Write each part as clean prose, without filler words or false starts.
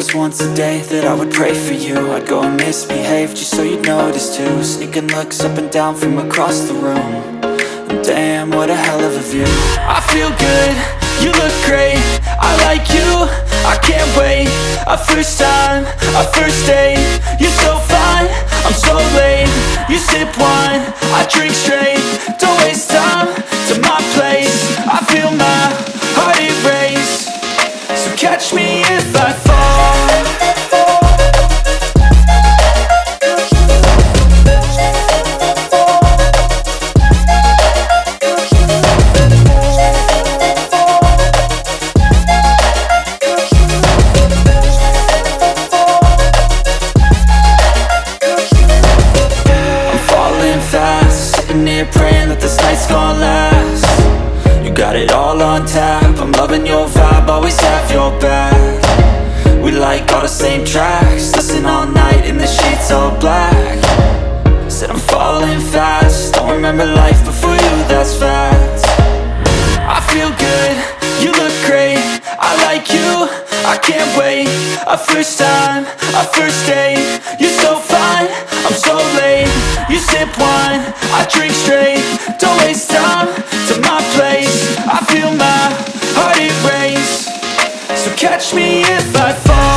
was once a day that I would pray for you. I'd go and misbehave just so you'd notice too. Sneaking looks up and down from across the room. And damn, what a hell of a view. I feel good, you look great, I like you, I can't wait. A first time, a first date, you're so fine, I'm so late. You sip wine, I drink straight, don't waste time to my place. I feel my heart erase, so catch me if I fall. Praying that this night's gonna last. You got it all on tap, I'm loving your vibe, always have your back. We like all the same tracks, listen all night in the sheets all black. Said I'm falling fast, don't remember life before you, that's fact. I feel good, you look great, I like you, I can't wait. A first time, a first date, you're so fine, I'm so late. You sip wine, I drink straight, don't waste time to my place. I feel my heart erase, so catch me if I fall.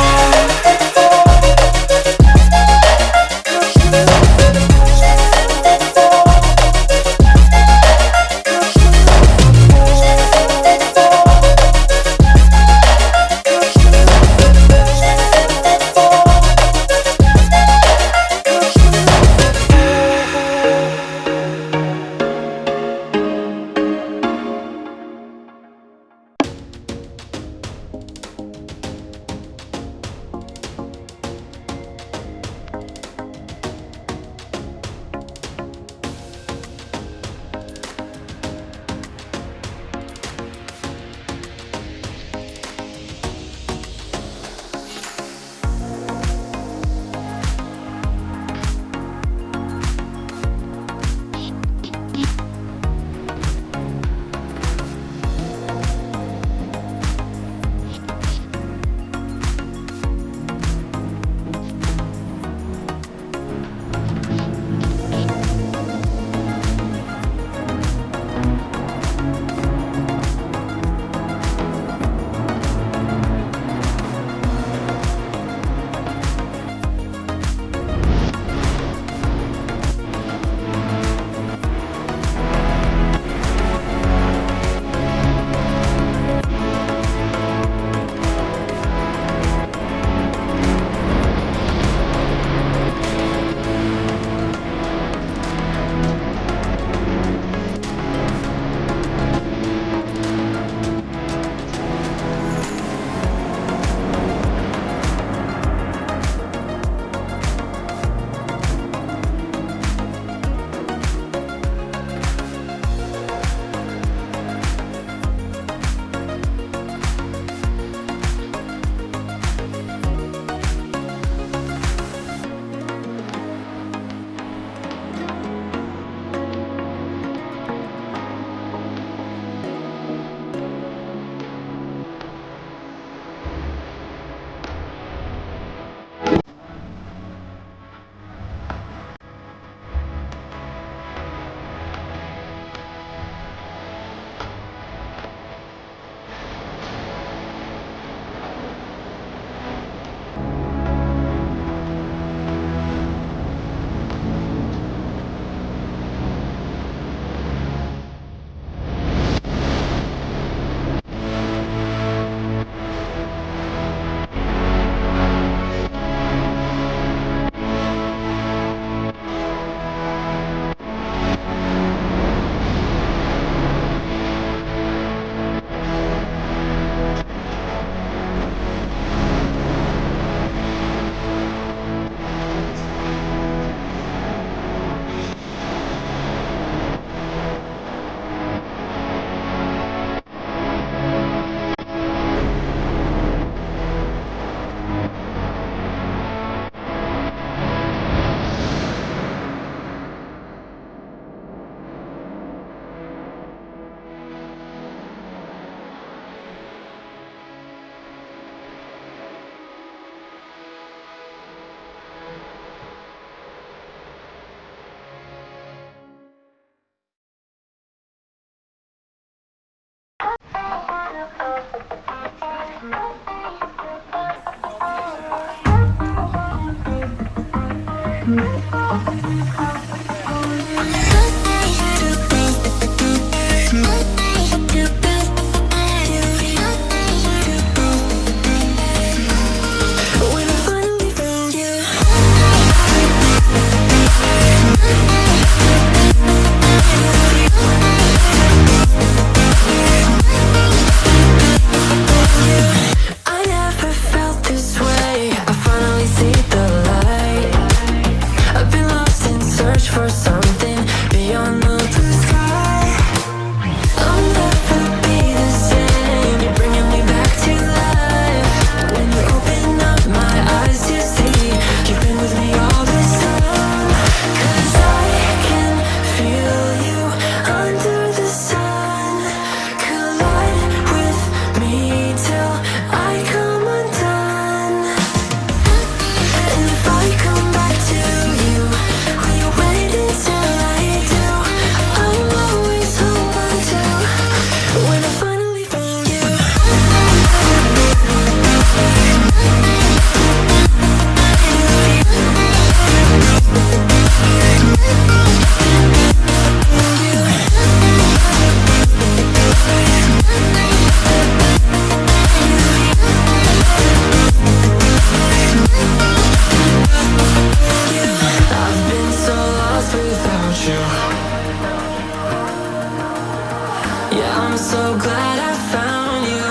Yeah, I'm so glad I found you.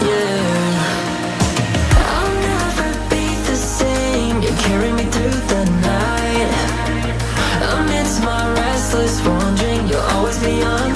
Yeah, I'll never be the same. You carry me through the night. Amidst my restless wandering, you'll always be on